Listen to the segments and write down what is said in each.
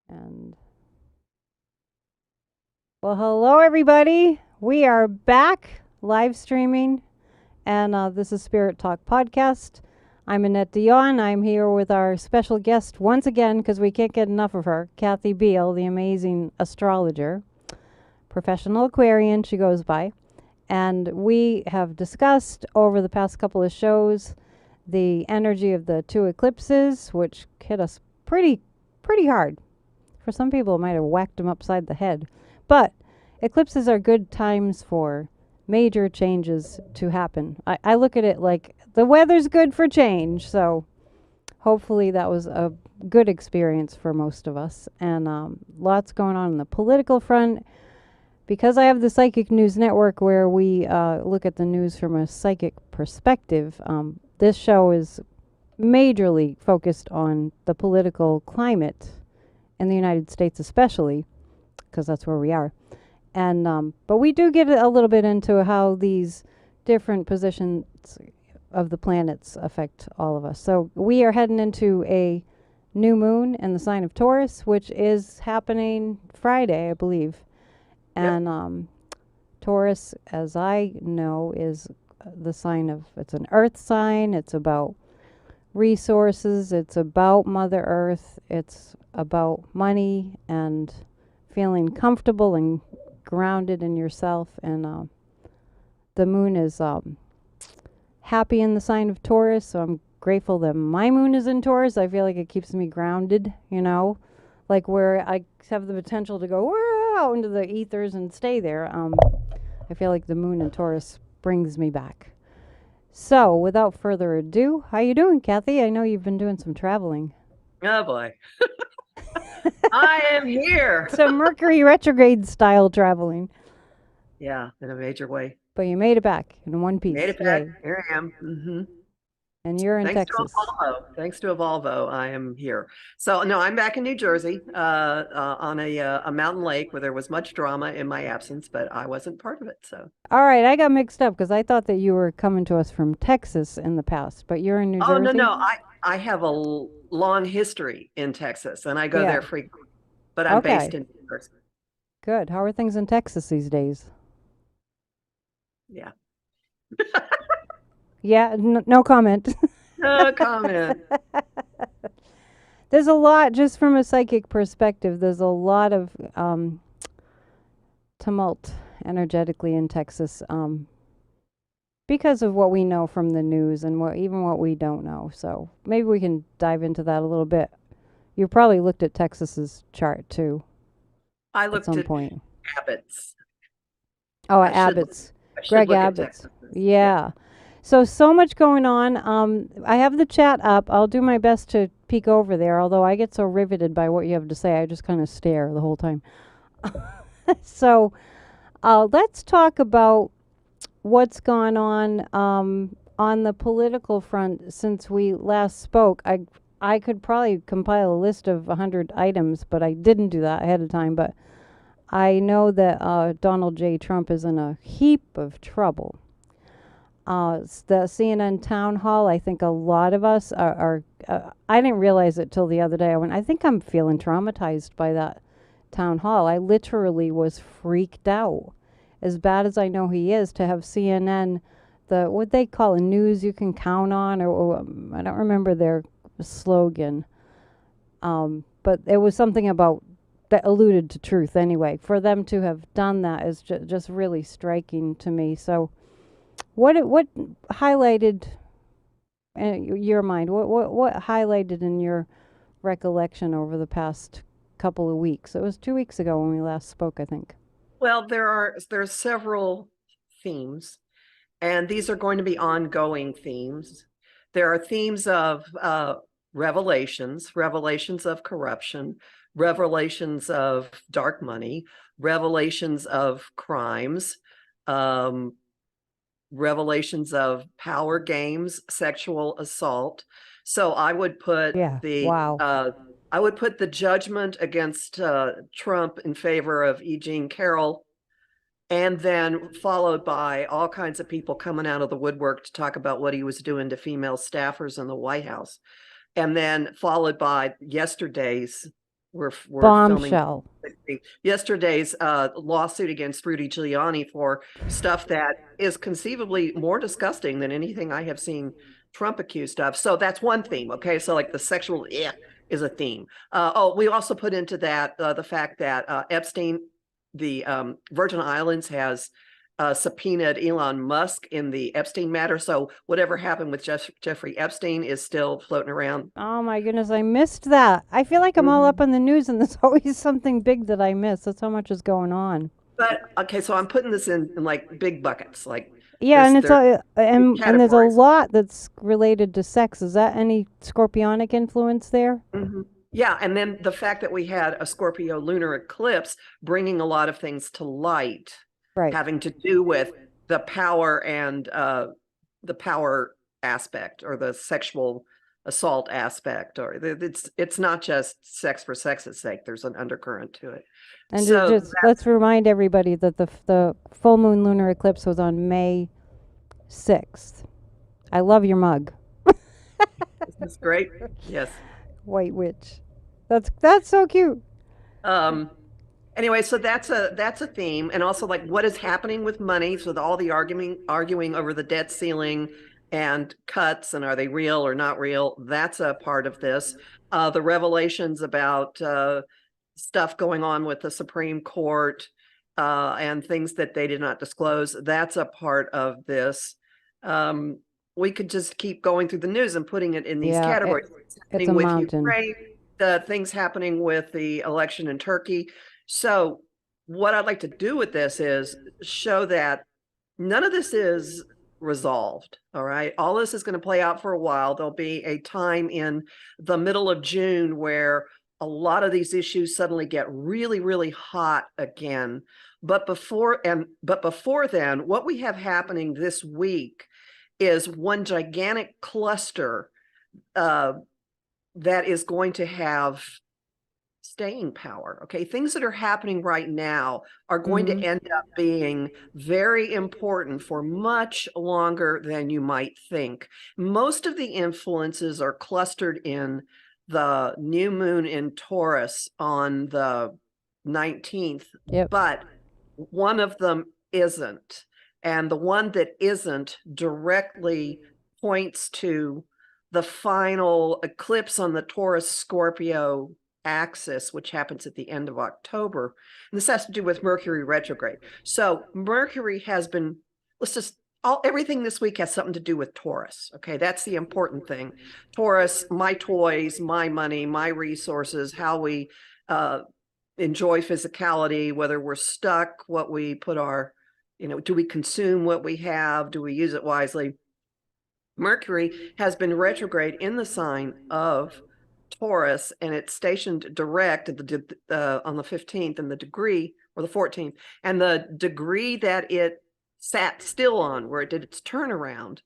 And well, hello everybody. We are back live streaming, and this is Spirit Talk Podcast. I'm Annette Dion. I'm here with our special guest once again because we can't get enough of her, Kathy Biehl, the amazing astrologer, professional Aquarian, she goes by. And we have discussed over the past couple of shows the energy of the two eclipses, which hit us pretty hard. For some people, it might have whacked them upside the head. But eclipses are good times for major changes to happen. I look at it like the weather's good for change. So hopefully that was a good experience for most of us. And lots going on the political front. Because I have the Psychic News Network where we look at the news from a psychic perspective, this show is majorly focused on the political climate in the United States especially, because that's where we are. And but we do get a little bit into how these different positions of the planets affect all of us. So we are heading into a new moon in the sign of Taurus, which is happening Friday, I believe. And Taurus, as I know, is the sign of, it's an earth sign. It's about resources. It's about Mother Earth. It's about money and feeling comfortable and grounded in yourself. And the moon is happy in the sign of Taurus. So I'm grateful that my moon is in Taurus. I feel like it keeps me grounded, you know, like where I have the potential to go out into the ethers and stay there. I feel like the moon in Taurus brings me back. So without further ado, how you doing, Kathy? I know you've been doing some traveling. Oh boy. I am here. Some Mercury retrograde style traveling. Yeah, in a major way. But you made it back in one piece. Made it back. Yay. Here I am. And you're in Thanks Texas. to Evolvo. Thanks to Evolvo, I am here. So no, I'm back in New Jersey on a mountain lake where there was much drama in my absence, but I wasn't part of it. So. All right, I got mixed up because I thought that you were coming to us from Texas in the past, but you're in New Oh no, Jersey? no, I have a long history in Texas, and I go Yeah. there frequently. But I'm based Okay. in New Jersey. Good. How are things in Texas these days? Yeah. Yeah, no comment. No comment. There's a lot, just from a psychic perspective, there's a lot of tumult energetically in Texas because of what we know from the news and even what we don't know. So maybe we can dive into that a little bit. You probably looked at Texas's chart too I at looked some at point. Abbott's. Oh, I should Abbott's. I should Greg look at Abbott's. Texas. Yeah. Yeah. So much going on. I have the chat up. I'll do my best to peek over there, although I get so riveted by what you have to say, I just kind of stare the whole time. So let's talk about what's gone on the political front since we last spoke. I could probably compile a list of 100 items, but I didn't do that ahead of time. But I know that Donald J. Trump is in a heap of trouble. The CNN town hall, I think a lot of us are I didn't realize it till the other day. I think I'm feeling traumatized by that town hall. I literally was freaked out. As bad as I know he is, to have CNN, what they call a news you can count on, or I don't remember their slogan. But it was something about that alluded to truth anyway. For them to have done that is just really striking to me. So what highlighted your mind? What highlighted in your recollection over the past couple of weeks? It was 2 weeks ago when we last spoke, I think. Well, there's several themes, and these are going to be ongoing themes. There are themes of revelations of corruption, revelations of dark money, revelations of crimes, um, revelations of power games, sexual assault. So I would put Yeah. Wow. the judgment against Trump in favor of E. Jean Carroll, and then followed by all kinds of people coming out of the woodwork to talk about what he was doing to female staffers in the White House. And then followed by yesterday's we're filming Bombshell. yesterday's lawsuit against Rudy Giuliani for stuff that is conceivably more disgusting than anything I have seen Trump accused of. So that's one theme. Okay, so like the sexual is a theme. We also put into that the fact that Epstein, the Virgin Islands, has subpoenaed Elon Musk in the Epstein matter. So whatever happened with Jeffrey Epstein is still floating around. Oh my goodness, I missed that. I feel like I'm all up on the news and there's always something big that I miss. That's how much is going on. But okay, so I'm putting this in like big buckets. Like Yeah, and it's there's all, and there's a categories. lot that's related to sex. Is that any scorpionic influence there? Yeah, and then the fact that we had a Scorpio lunar eclipse bringing a lot of things to light, Right. having to do with the power and the power aspect or the sexual assault aspect, or it's not just sex for sex's sake. There's an undercurrent to it. And So just let's remind everybody that the full moon lunar eclipse was on May 6th. I love your mug. that's great. Yes. White witch. That's so cute. Um, anyway, so that's a theme, and also like what is happening with money. So all the arguing over the debt ceiling and cuts, and are they real or not real? That's a part of this. The revelations about stuff going on with the Supreme Court and things that they did not disclose. That's a part of this. We could just keep going through the news and putting it in these Yeah, categories. it's a With mountain. Ukraine, the things happening with the election in Turkey. So what I'd like to do with this is show that none of this is resolved. All right. All this is going to play out for a while. There'll be a time in the middle of June where a lot of these issues suddenly get really, really hot again. But before then, what we have happening this week is one gigantic cluster that is going to have staying power. Okay, things that are happening right now are going to end up being very important for much longer than you might think. Most of the influences are clustered in the new moon in Taurus on the 19th, Yep. but one of them isn't. And the one that isn't directly points to the final eclipse on the Taurus Scorpio axis, which happens at the end of October. And this has to do with Mercury retrograde. So Mercury has been, everything this week has something to do with Taurus. Okay, that's the important thing. Taurus, my toys, my money, my resources, how we enjoy physicality, whether we're stuck, what we put our, do we consume what we have? Do we use it wisely? Mercury has been retrograde in the sign of Taurus, and it's stationed direct at on the 15th and the degree, or the 14th, and the degree that it sat still on, where it did its turnaround,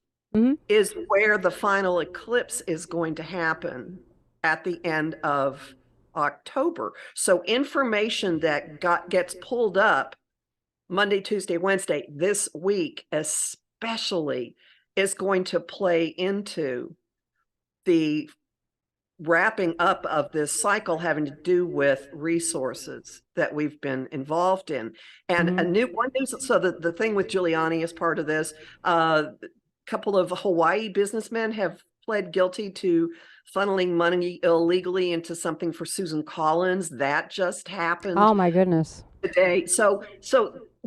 is where the final eclipse is going to happen at the end of October. So information that gets pulled up Monday, Tuesday, Wednesday this week, especially, is going to play into the wrapping up of this cycle having to do with resources that we've been involved in. And so the thing with Giuliani is part of this. A couple of Hawaii businessmen have pled guilty to funneling money illegally into something for Susan Collins. That just happened. Oh my goodness. Today. So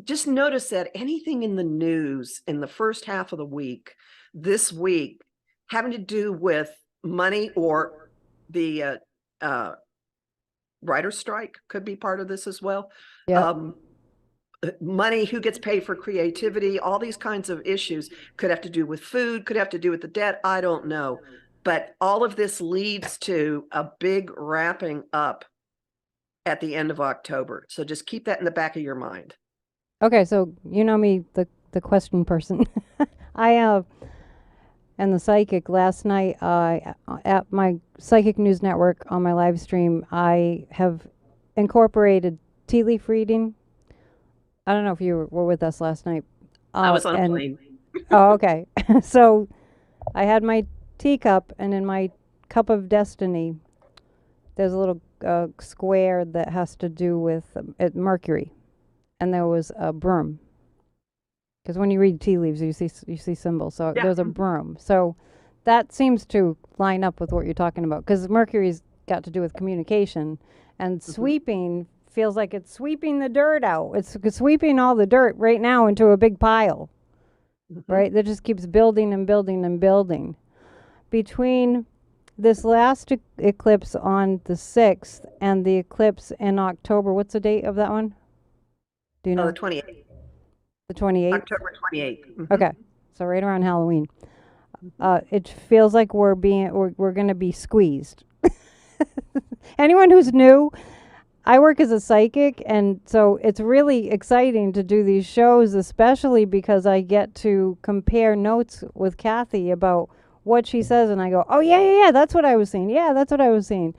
just notice that anything in the news in the first half of the week, this week, having to do with money, or the writer's strike could be part of this as well. Yeah. Money, who gets paid for creativity, all these kinds of issues could have to do with food, could have to do with the debt. I don't know. But all of this leads to a big wrapping up at the end of October. So just keep that in the back of your mind. Okay, so you know me, the question person. I and the psychic last night at my Psychic News Network on my live stream, I have incorporated tea leaf reading. I don't know if you were with us last night. I was on a plane. Oh, okay. So I had my teacup, and in my cup of destiny, there's a little a square that has to do with Mercury, and there was a broom. Because when you read tea leaves, you see symbols. So Yeah. there's a broom. So that seems to line up with what you're talking about. Because Mercury's got to do with communication, and sweeping feels like it's sweeping the dirt out. It's sweeping all the dirt right now into a big pile, right? That just keeps building and building and building. Between this last eclipse on the 6th and the eclipse in October, what's the date of that one? Do you know? The 28th. The 28th? October 28th. Okay. So right around Halloween. It feels like we're going to be squeezed. Anyone who's new, I work as a psychic, and so it's really exciting to do these shows, especially because I get to compare notes with Kathy about what she says, and I go, oh, yeah, that's what I was seeing. Yeah, that's what I was seeing.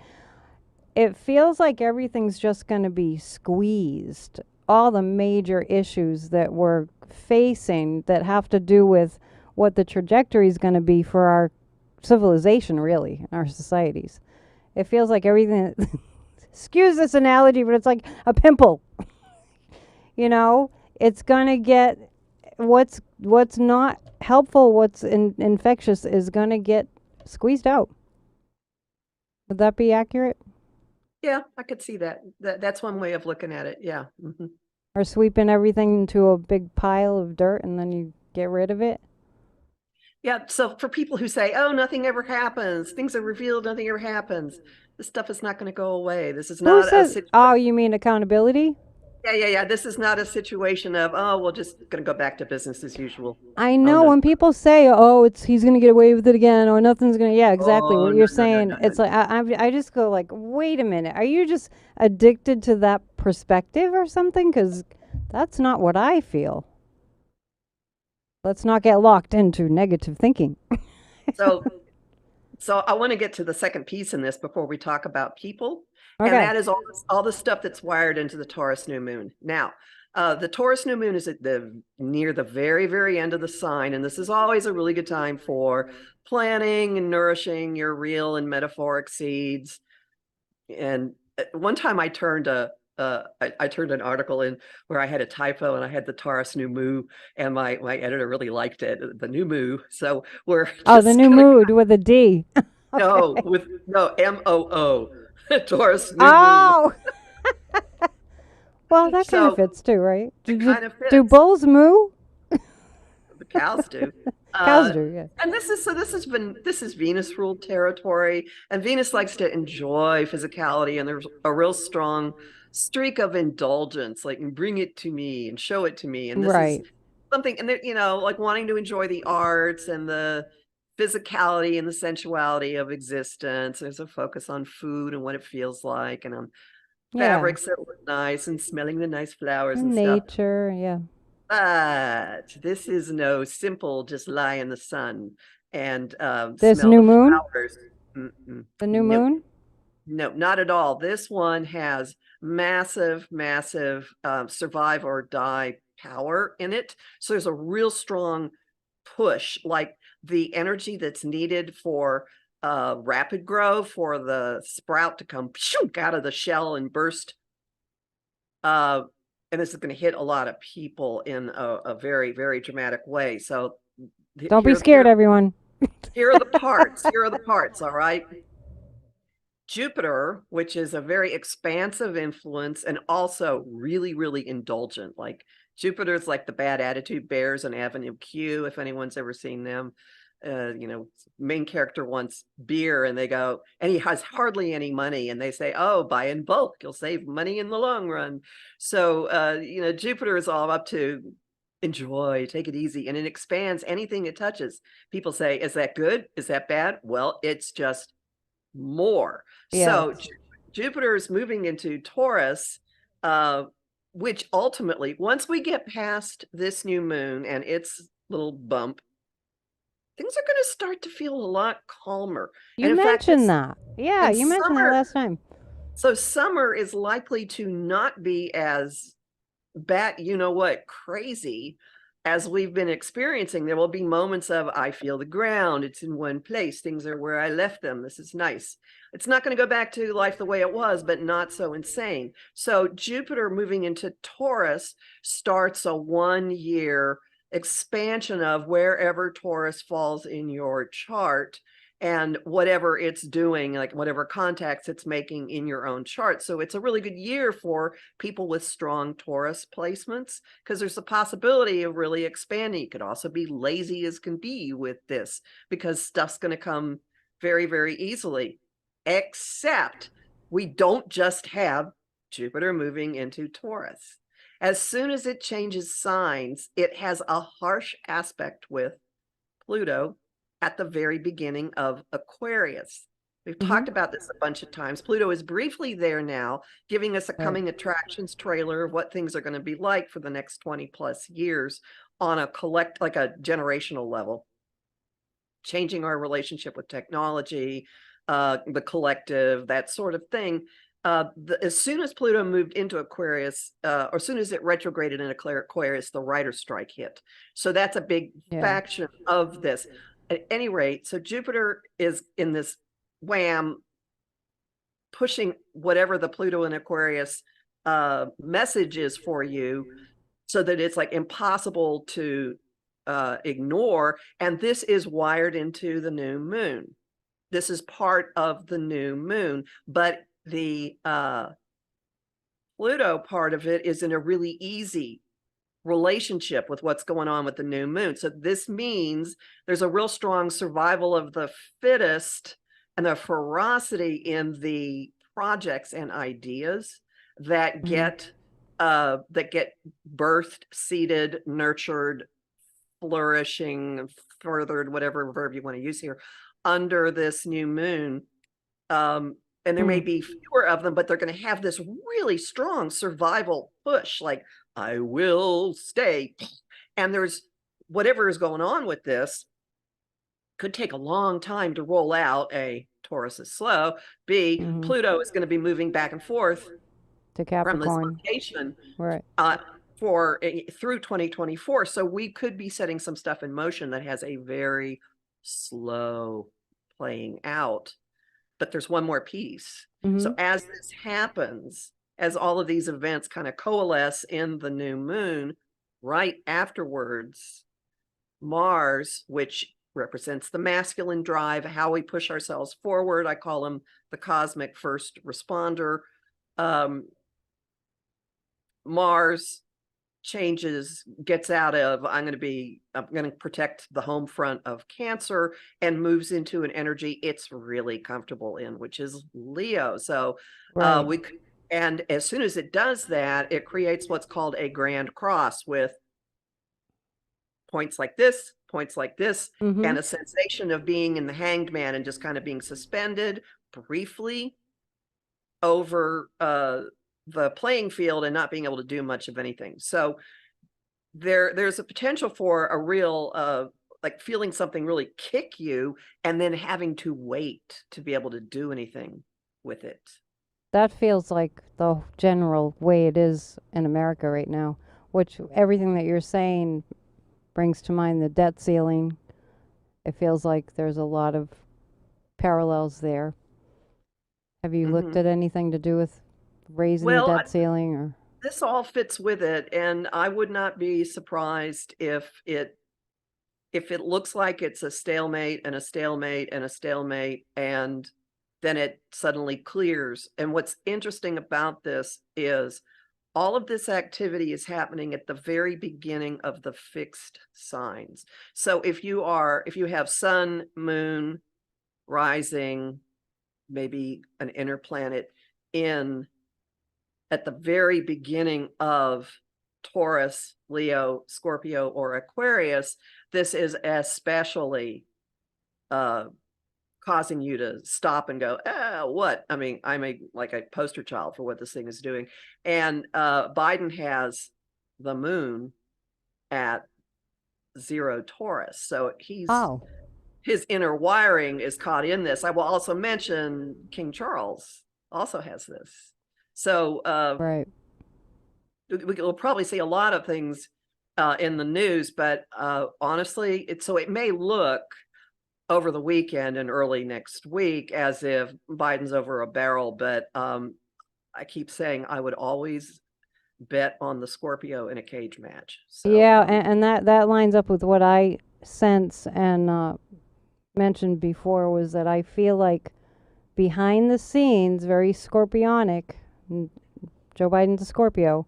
It feels like everything's just going to be squeezed. All the major issues that we're facing that have to do with what the trajectory is going to be for our civilization, really, our societies. It feels like everything, excuse this analogy, but it's like a pimple. You know, it's going to get what's not helpful, what's infectious is going to get squeezed out. Would that be accurate? Yeah, I could see that. That's one way of looking at it. Yeah. Or sweeping everything into a big pile of dirt and then you get rid of it? Yeah. So for people who say, oh, nothing ever happens, things are revealed, nothing ever happens, this stuff is not going to go away. This is not a situation. Oh, you mean accountability? Yeah. This is not a situation of, oh, we're just going to go back to business as usual. I know when people say, oh, he's going to get away with it again, or nothing's going to, yeah, exactly what you're saying. It's like, I just go like, wait a minute. Are you just addicted to that perspective or something? Because that's not what I feel. Let's not get locked into negative thinking. So I want to get to the second piece in this before we talk about people. Okay. And that is all the stuff that's wired into the Taurus new moon. Now, the Taurus new moon is at near the very, very end of the sign. And this is always a really good time for planting and nourishing your real and metaphoric seeds. And one time I turned I turned an article in where I had a typo and I had the Taurus new moo, and my editor really liked it, the new moo. So we're the new mood with a D. No, MOO. Taurus new moo. Well, that kind of fits too, right? Do bulls moo? The cows do. Cows do, yeah. And this is Venus ruled territory, and Venus likes to enjoy physicality, and there's a real strong streak of indulgence, like bring it to me and show it to me. And this is something, and like wanting to enjoy the arts and the physicality and the sensuality of existence. There's a focus on food and what it feels like, and on fabrics that look nice, and smelling the nice flowers and nature, stuff. Yeah. But this is no simple just lie in the sun and this smell new the moon flowers. The new moon. No, not at all. This one has massive survive or die power in it. So there's a real strong push, like the energy that's needed for rapid growth, for the sprout to come out of the shell and burst. And this is going to hit a lot of people in a very, very dramatic way. So don't be scared, everyone. Here are the parts. All right. Jupiter, which is a very expansive influence and also really, really indulgent. Like Jupiter's like the bad attitude bears on Avenue Q, if anyone's ever seen them. Main character wants beer and they go, and he has hardly any money, and they say, oh, buy in bulk, you'll save money in the long run. So Jupiter is all up to enjoy, take it easy, and it expands anything it touches. People say, is that good? Is that bad? Well, it's just more. So Jupiter is moving into Taurus, which ultimately, once we get past this new moon and its little bump, things are going to start to feel a lot calmer. You mentioned that. Yeah, you mentioned that last time. So summer is likely to not be as crazy as we've been experiencing, there will be moments of, I feel the ground, it's in one place, things are where I left them, this is nice. It's not going to go back to life the way it was, but not so insane. So Jupiter moving into Taurus starts a 1 year expansion of wherever Taurus falls in your chart and whatever it's doing, like whatever contacts it's making in your own chart. So it's a really good year for people with strong Taurus placements, because there's a possibility of really expanding. You could also be lazy as can be with this, because stuff's going to come very, very easily. Except we don't just have Jupiter moving into Taurus. As soon as it changes signs, it has a harsh aspect with Pluto at the very beginning of Aquarius. We've talked about this a bunch of times. Pluto is briefly there now, giving us a coming attractions trailer of what things are going to be like for the next 20 plus years on a like a generational level, changing our relationship with technology, the collective, that sort of thing. As soon as Pluto moved into Aquarius, or as soon as it retrograded in Aquarius, the writer's strike hit. So that's a big faction of this. At any rate, so Jupiter is in this wham, pushing whatever the Pluto and Aquarius message is for you, so that it's like impossible to ignore. And this is wired into the new moon. This is part of the new moon, but the Pluto part of it is in a really easy relationship with what's going on with the new moon. So this means there's a real strong survival of the fittest and the ferocity in the projects and ideas that get birthed, seeded, nurtured, flourishing, furthered, whatever verb you want to use here, under this new moon. And there may be fewer of them, but they're going to have this really strong survival push, like, I will stay. And there's whatever is going on with this could take a long time to roll out. A, Taurus is slow. B, Pluto is going to be moving back and forth to Capricorn from this location through 2024. So we could be setting some stuff in motion that has a very slow playing out. But there's one more piece. So as this happens, as all of these events kind of coalesce in the new moon, right afterwards, Mars, which represents the masculine drive, how we push ourselves forward, I call him the cosmic first responder. Mars changes, gets out of, I'm going to protect the home front of Cancer, and moves into an energy it's really comfortable in, which is Leo. So and as soon as it does that, it creates what's called a grand cross, with points like this, and a sensation of being in the Hanged Man and just kind of being suspended briefly over the playing field and not being able to do much of anything. So there's a potential for a real like feeling something really kick you and then having to wait to be able to do anything with it. That feels like the general way it is in America right now, which everything that you're saying brings to mind the debt ceiling. It feels like there's a lot of parallels there. Have you looked at anything to do with raising the debt ceiling? Or this all fits with it, and I would not be surprised if it looks like it's a stalemate and a stalemate and a stalemate, and then it suddenly clears. And what's interesting about this is all of this activity is happening at the very beginning of the fixed signs. So if you have sun, moon, rising, maybe an inner planet at the very beginning of Taurus, Leo, Scorpio, or Aquarius, this is especially causing you to stop and go, what? I mean, I'm a poster child for what this thing is doing. And Biden has the moon at 0 Taurus. So his inner wiring is caught in this. I will also mention King Charles also has this. So we'll probably see a lot of things in the news, but honestly, it may look over the weekend and early next week as if Biden's over a barrel, but I keep saying I would always bet on the Scorpio in a cage match. So Yeah, and that lines up with what I sense and mentioned before, was that I feel like behind the scenes, very scorpionic, Joe Biden's a Scorpio,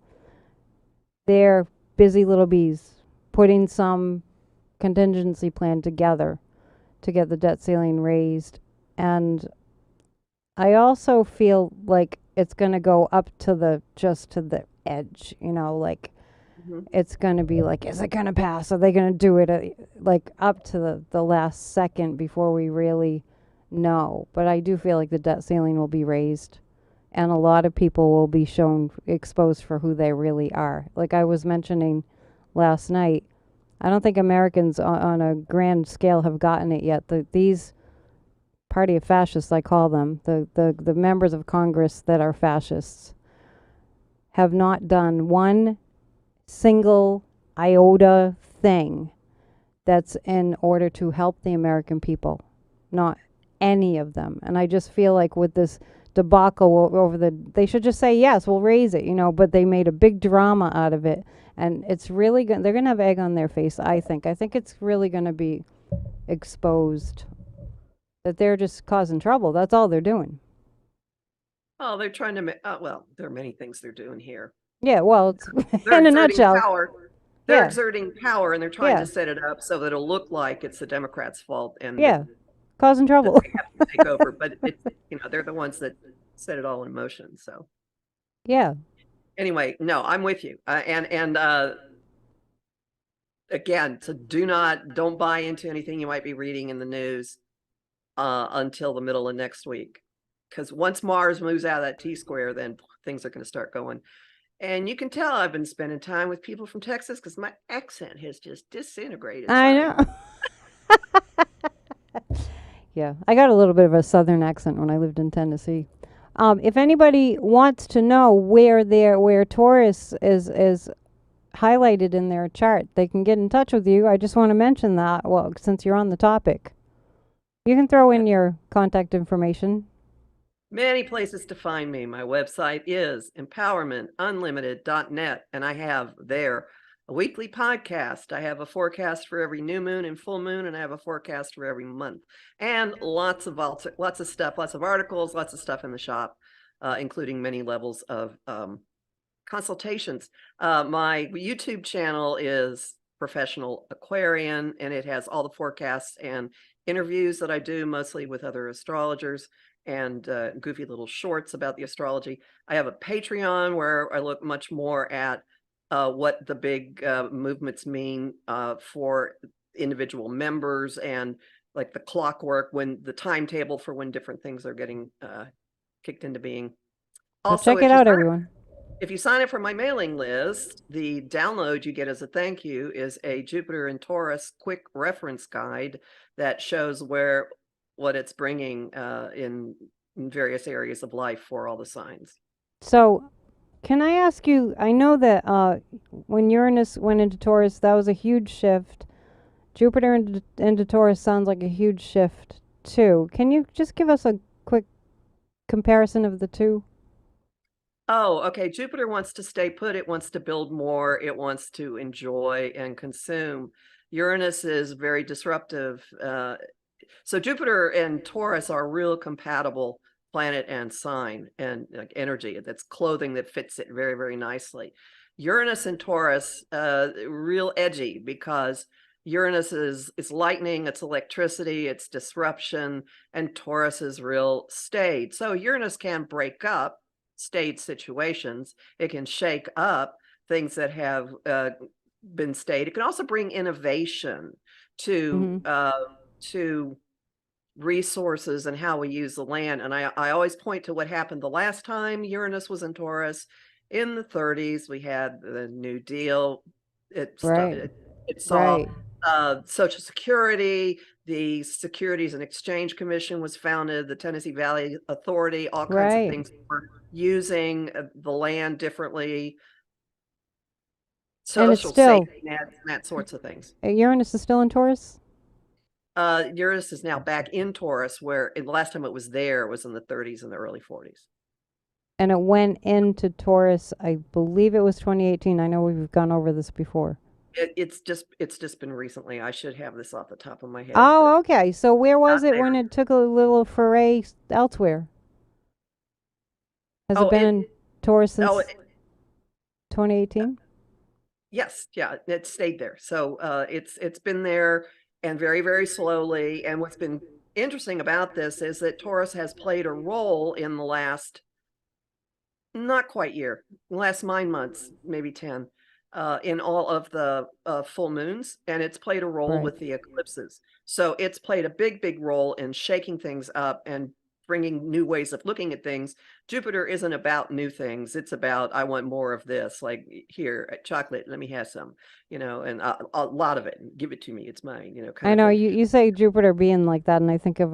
they're busy little bees putting some contingency plan together to get the debt ceiling raised. And I also feel like it's going to go up to the edge, like it's going to be like, is it going to pass? Are they going to do it like up to the last second before we really know? But I do feel like the debt ceiling will be raised, and a lot of people will be exposed for who they really are. Like I was mentioning last night, I don't think Americans on a grand scale have gotten it yet. These party of fascists, I call them, the members of Congress that are fascists, have not done one single iota thing that's in order to help the American people. Not any of them. And I just feel like with this debacle they should just say, yes, we'll raise it, but they made a big drama out of it. And it's really good. They're going to have egg on their face, I think. I think it's really going to be exposed that they're just causing trouble. That's all they're doing. oh, they're trying to well, there are many things they're doing here. Yeah, well, it's They're in a exerting nutshell. power. They're Yeah. exerting power, and they're trying Yeah. to set it up so that it'll look like it's the Democrats' fault and Yeah. Causing that trouble. they have to take over. But it's, they're the ones that set it all in motion. So Yeah. anyway, no, I'm with you. And again, so don't buy into anything you might be reading in the news until the middle of next week, because once Mars moves out of that T-square, then things are going to start going. And you can tell I've been spending time with people from Texas because my accent has just disintegrated. I know. Yeah, I got a little bit of a southern accent when I lived in Tennessee. If anybody wants to know where Taurus is highlighted in their chart, they can get in touch with you. I just want to mention that, well, since you're on the topic. You can throw in your contact information. Many places to find me. My website is empowermentunlimited.net, and I have there a weekly podcast. I have a forecast for every new moon and full moon, and I have a forecast for every month, and lots of stuff, lots of articles, lots of stuff in the shop, including many levels of consultations. My YouTube channel is Professional Aquarian, and it has all the forecasts and interviews that I do, mostly with other astrologers, and goofy little shorts about the astrology. I have a Patreon where I look much more at what the big movements mean for individual members, and like the clockwork, when the timetable for when different things are getting kicked into being. Also, check it out, everyone. If you sign up for my mailing list, the download you get as a thank you is a Jupiter and Taurus quick reference guide that shows what it's bringing in various areas of life for all the signs. So, can I ask you, I know that when Uranus went into Taurus, that was a huge shift. Jupiter into Taurus sounds like a huge shift too. Can you just give us a quick comparison of the two? Oh, okay. Jupiter wants to stay put. It wants to build more. It wants to enjoy and consume. Uranus is very disruptive. So Jupiter and Taurus are real compatible planet and sign, and like energy. That's clothing that fits it very, very nicely. Uranus and Taurus, real edgy, because Uranus is lightning, it's electricity, it's disruption, and Taurus is real staid. So Uranus can break up stayed situations. It can shake up things that have been stayed. It can also bring innovation to resources and how we use the land. And I always point to what happened the last time Uranus was in Taurus. In the 30s, we had the New Deal. It saw Social Security. The Securities and Exchange Commission was founded. The Tennessee Valley Authority, all kinds of things were using the land differently. And it's social still, safety nets and that sorts of things. Uranus is still in Taurus? Uranus is now back in Taurus, where the last time it was there was in the 30s and the early 40s. And it went into Taurus, I believe it was 2018. I know we've gone over this before. It's just been recently. I should have this off the top of my head. Oh, okay. So where was Not it when there. it took a little foray elsewhere? Has it Oh, been in Taurus oh, since 2018? yes, yeah, it stayed there. So it's been there and very, very slowly. And what's been interesting about this is that Taurus has played a role in the last not quite year, last 9 months, maybe 10, in all of the full moons, and it's played a role Right. with the eclipses. So it's played a big, big role in shaking things up and bringing new ways of looking at things. Jupiter isn't about new things. It's about, I want more of this, like here, chocolate, let me have some, and a lot of it. Give it to me. It's mine, kind I of know thing. you say Jupiter being like that, and I think of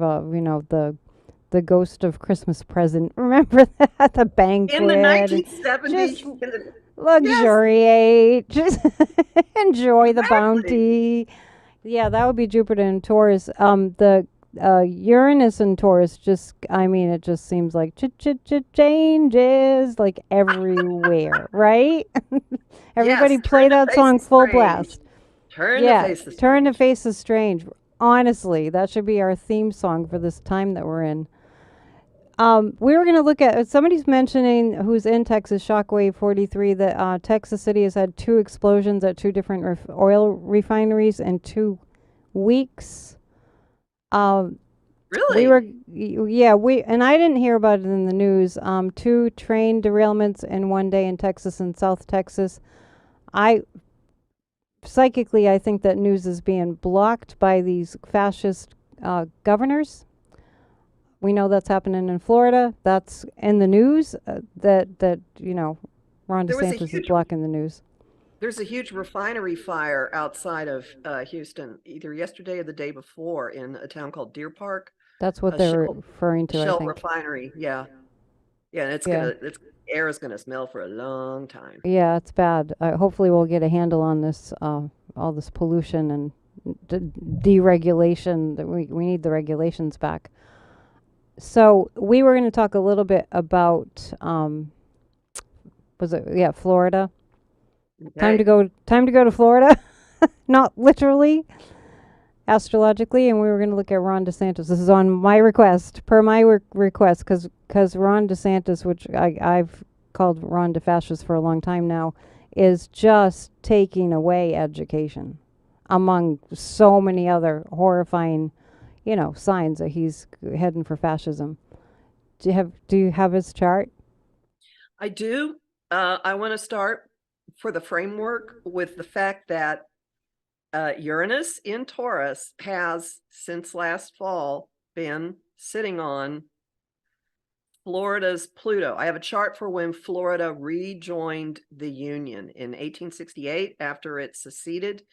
the ghost of Christmas present. Remember that the In the banquet and 1970s, just yes, luxuriate, just enjoy the exactly. bounty. Yeah, that would be Jupiter and Taurus. The Uranus and Taurus just, I mean, it just seems like changes like everywhere, right? Everybody Yes, play turn to that face song the full strange. blast. Turn to Yeah, face the turn to strange. face the strange. Honestly, that should be our theme song for this time that we're in. We were going to look at somebody's mentioning who's in Texas, Shockwave 43, that Texas City has had two explosions at two different oil refineries in 2 weeks. We were, Really? yeah, and I didn't hear about it in the news. Two train derailments in one day in Texas and South Texas. I Psychically, I think that news is being blocked by these fascist governors. We know that's happening in Florida. That's in the news. That Ron There was a DeSantis is huge blocking the news. there's a huge refinery fire outside of Houston, either yesterday or the day before, in a town called Deer Park, That's what a they're shell referring to, I shell think. refinery. Yeah. Yeah, and Yeah. it's air is gonna smell for a long time. Yeah, it's bad. Hopefully, we'll get a handle on this, all this pollution and deregulation. That we need the regulations back. So we were going to talk a little bit about, was it, yeah, Florida. Time to Okay. go. Time to go to Florida. Not literally, astrologically, and we were going to look at Ron DeSantis. This is on my request, per my request, because Ron DeSantis, which I've called Ron DeFascist for a long time now, is just taking away education, among so many other horrifying, signs that he's heading for fascism. Do you have his chart? I do. I want to start for the framework with the fact that Uranus in Taurus has, since last fall, been sitting on Florida's Pluto. I have a chart for when Florida rejoined the Union in 1868 after it seceded.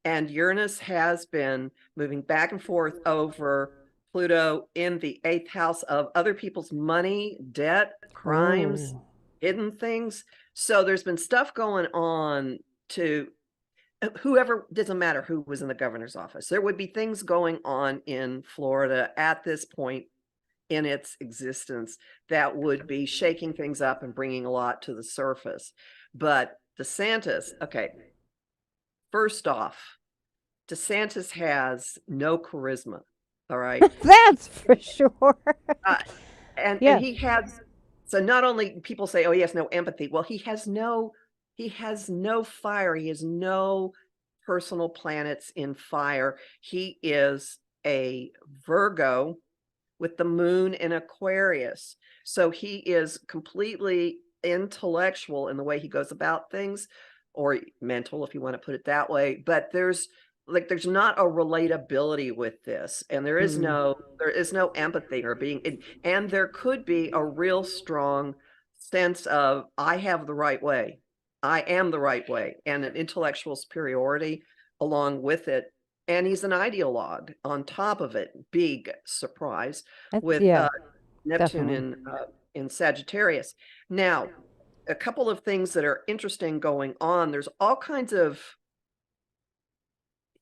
And Uranus has been moving back and forth over Pluto in the eighth house of other people's money, debt, crimes, Oh. hidden things. So there's been stuff going on to whoever, doesn't matter who was in the governor's office. There would be things going on in Florida at this point in its existence that would be shaking things up and bringing a lot to the surface. But DeSantis, okay, first off, DeSantis has no charisma. All right. That's for sure. Uh, and Yeah. he has, so not only people say, oh, he has no empathy. Well, he has no fire. He has no personal planets in fire. He is a Virgo with the moon in Aquarius. So he is completely intellectual in the way he goes about things, or mental, if you want to put it that way. But there's not a relatability with this, and Mm. there is no empathy or being, and there could be a real strong sense of I have the right way. I am the right way, and an intellectual superiority along with it. And he's an ideologue on top of it. Big surprise with Yeah, Neptune definitely. in Sagittarius. Now, a couple of things that are interesting going on. There's all kinds of,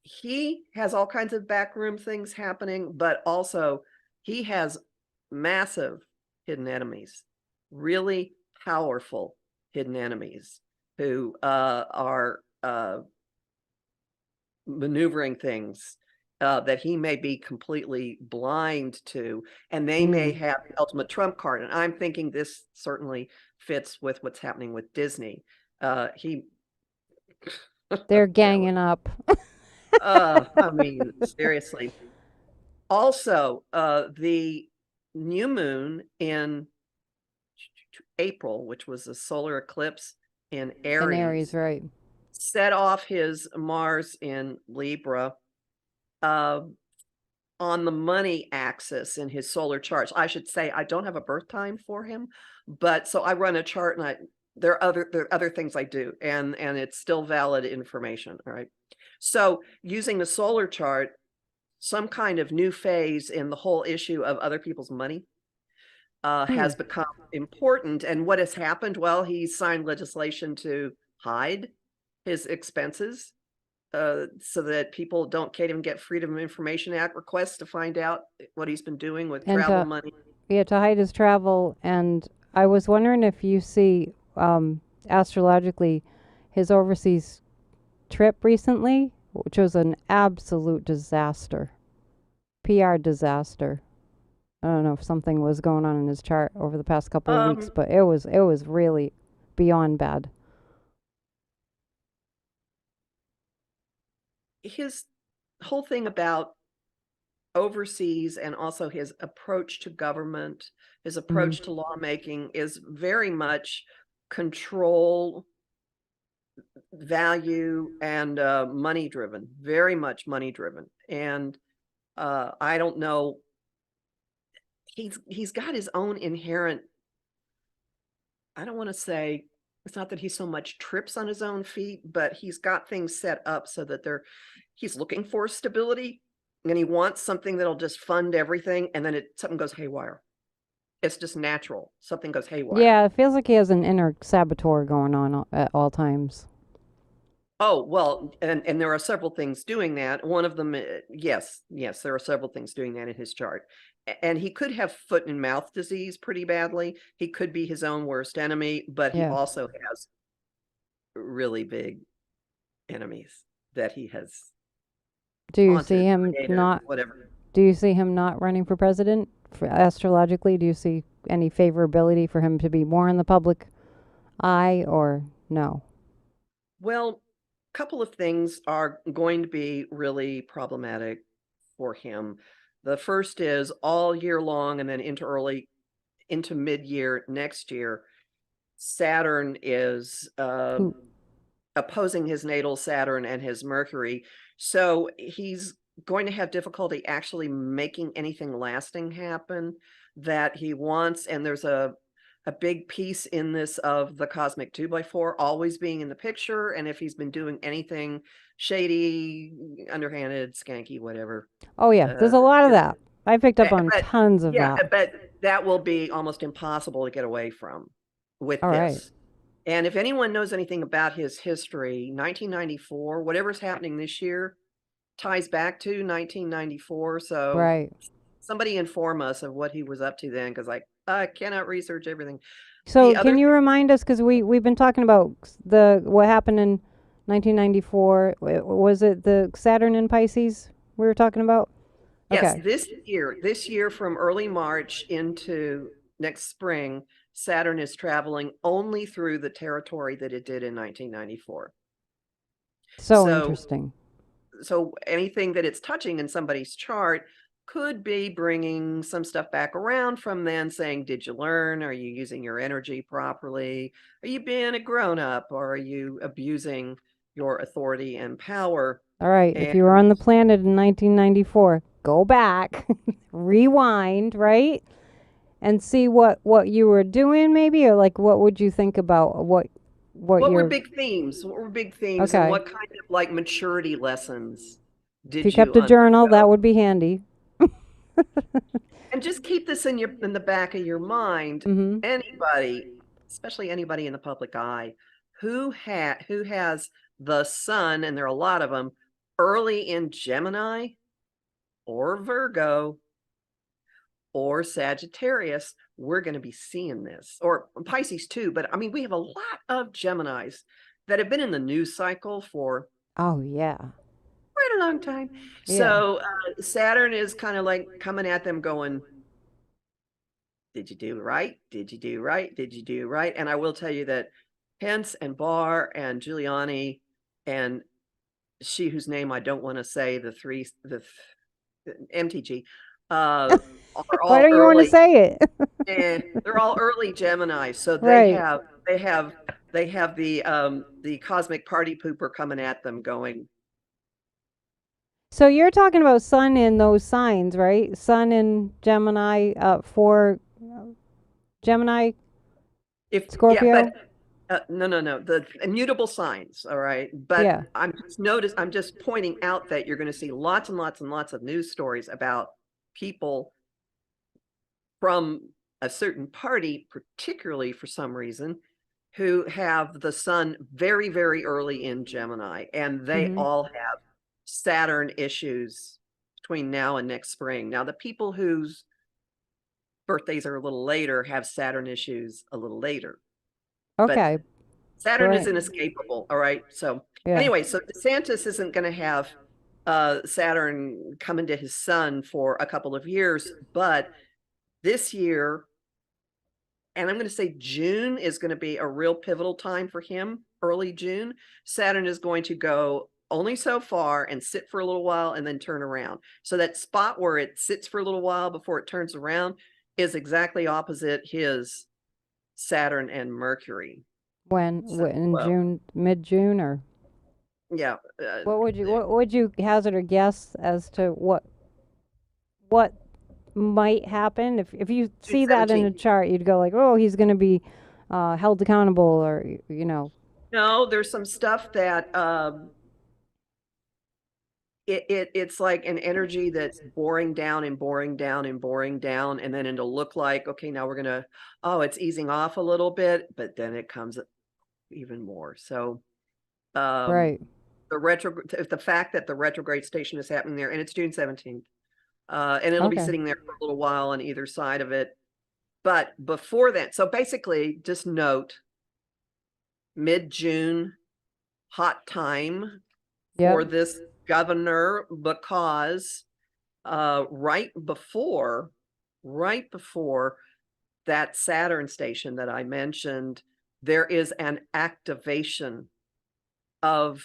he has all kinds of backroom things happening, but also he has massive hidden enemies, really powerful hidden enemies who are maneuvering things that he may be completely blind to, and they may have the ultimate trump card. And I'm thinking this certainly fits with what's happening with Disney. He They're ganging up. I mean, seriously. Also, the new moon in April, which was a solar eclipse in In Aries, right. set off his Mars in Libra on the money axis in his solar charts. I should say I don't have a birth time for him, but so I run a chart, and there are other things I do, and it's still valid information. All right. So using the solar chart, some kind of new phase in the whole issue of other people's money has become important. And what has happened? Well, he signed legislation to hide his expenses so that people can't even get Freedom of Information Act requests to find out what he's been doing with travel money. Yeah, to hide his travel. And I was wondering if you see astrologically his overseas trip recently, which was an absolute disaster, PR disaster. I don't know if something was going on in his chart over the past couple of weeks, but it was really beyond bad. His whole thing about overseas, and also his approach to government, his approach to lawmaking, is very much control, value, and money driven, very much money driven. And I don't know, he's got his own inherent, I don't want to say, it's not that he so much trips on his own feet, but he's got things set up so that he's looking for stability, and he wants something that'll just fund everything, and then something goes haywire. It's just natural. Something goes haywire. Yeah, it feels like he has an inner saboteur going on at all times. Oh, well, and there are several things doing that. One of them, yes, there are several things doing that in his chart. And he could have foot and mouth disease pretty badly. He could be his own worst enemy, but he also has really big enemies that he has. Do you see him not? Whatever. Do you see him not running for president? Astrologically, do you see any favorability for him to be more in the public eye, or no? Well, a couple of things are going to be really problematic for him. The first is all year long, and then into mid-year next year, Saturn is opposing his natal Saturn and his Mercury. So he's going to have difficulty actually making anything lasting happen that he wants. And there's a big piece in this of the cosmic 2x4 always being in the picture. And if he's been doing anything shady, underhanded, skanky, whatever. Oh yeah, there's a lot of that. I picked up on tons of that. But that will be almost impossible to get away from with this. Right. And if anyone knows anything about his history, 1994, whatever's happening this year ties back to 1994. So somebody inform us of what he was up to then, because I cannot research everything. So can you remind us, because we've been talking about what happened in 1994. Was it the Saturn in Pisces we were talking about? Yes, this year from early March into next spring, Saturn is traveling only through the territory that it did in 1994. So interesting. So anything that it's touching in somebody's chart could be bringing some stuff back around from then, saying, did you learn? Are you using your energy properly? Are you being a grown-up, or are you abusing your authority and power? All right, if you were on the planet in 1994, go back, rewind, right? And see what you were doing, maybe, or like what would you think about what were big themes? What were big themes? And what kind of maturity lessons did you? If you kept a journal, that would be handy. And just keep this in the back of your mind. Anybody especially anybody in the public eye, who has the sun, and there are a lot of them, early in Gemini or Virgo or Sagittarius, we're going to be seeing this, or Pisces too. But I mean, we have a lot of Geminis that have been in the news cycle for Oh, yeah. quite a long time. Yeah. So Saturn is kind of like coming at them going, did you do right? Did you do right? Did you do right? And I will tell you that Pence and Barr and Giuliani and she whose name I don't want to say, the MTG, are Why all don't you want to early. say it? They're all early Gemini, so Right. they have the cosmic party pooper coming at them, going, So you're talking about sun in those signs, right? Sun in Gemini, for Gemini, if yeah, but Scorpio. no, the immutable signs, all right. But Yeah. I'm just pointing out that you're going to see lots and lots and lots of news stories about people from a certain party, particularly for some reason, who have the sun very, very early in Gemini, and they Mm-hmm. all have Saturn issues between now and next spring. Now, the people whose birthdays are a little later have Saturn issues a little later, but Okay. Saturn is Right. inescapable. All right. So Yeah. anyway, so DeSantis isn't going to have Saturn come into his sun for a couple of years, but this year, and I'm going to say June is going to be a real pivotal time for him. Early June, Saturn is going to go only so far and sit for a little while and then turn around. So that spot where it sits for a little while before it turns around is exactly opposite his Saturn and Mercury. When? So, In June, mid-June, or yeah, what would you hazard a guess as to what might happen if you June see that in a 17th. chart? You'd go like, oh, he's going to be held accountable, or you know. No, there's some stuff that it's like an energy that's boring down and boring down and boring down, and then it'll look like, okay, now we're gonna, oh, it's easing off a little bit, but then it comes even more. So Right. the fact that the retrograde station is happening there, and it's June 17th, and it'll be Okay. sitting there for a little while on either side of it. But before that, so basically just note mid-June, hot time Yep. for this governor, because right before that Saturn station that I mentioned, there is an activation of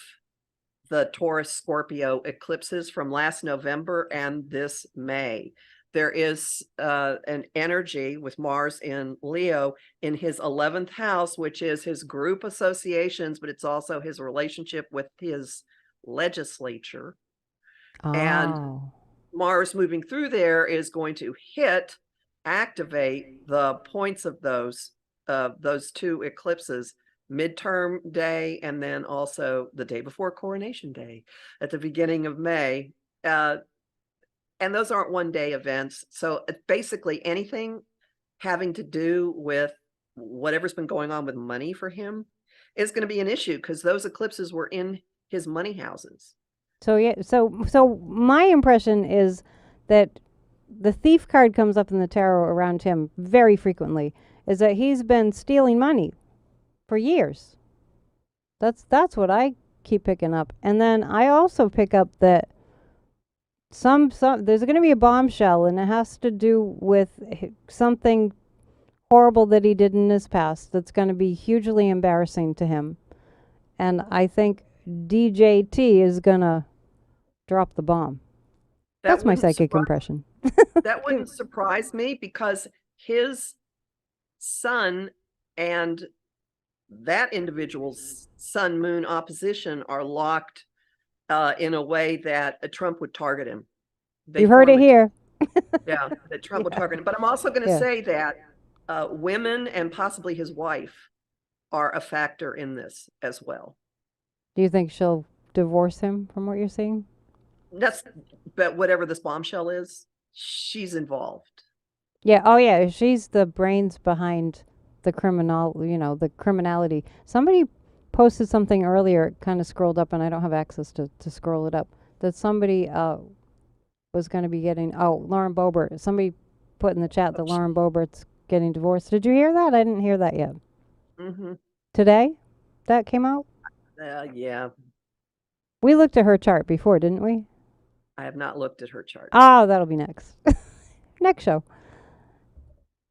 the Taurus Scorpio eclipses from last November and this May. There is an energy with Mars in Leo in his 11th house, which is his group associations, but it's also his relationship with his legislature. And Oh. Mars moving through there is going to activate the points of those two eclipses, midterm day and then also the day before Coronation Day at the beginning of May. And those aren't one-day events. So basically anything having to do with whatever's been going on with money for him is going to be an issue, because those eclipses were in his money houses. So yeah, so my impression is that the thief card comes up in the tarot around him very frequently. Is that he's been stealing money for years. That's what I keep picking up, and then I also pick up that some there's going to be a bombshell, and it has to do with something horrible that he did in his past. That's going to be hugely embarrassing to him, and I think DJT is going to drop the bomb. That's my psychic impression. That wouldn't surprise me, because his sun and that individual's sun moon opposition are locked in a way that Trump would target him. You heard it here. Yeah, that Trump would target him. But I'm also going to say that women and possibly his wife are a factor in this as well. Do you think she'll divorce him, from what you're saying? But whatever this bombshell is, she's involved. Yeah. Oh, yeah. She's the brains behind the criminality. Somebody posted something earlier, it kind of scrolled up, and I don't have access to scroll it up, that somebody was going to be getting, Lauren Boebert. Somebody put in the chat that Lauren Boebert's getting divorced. Did you hear that? I didn't hear that yet. Mm-hmm. Today? That came out? Yeah. We looked at her chart before, didn't we? I have not looked at her chart. Oh, that'll be next. Next show.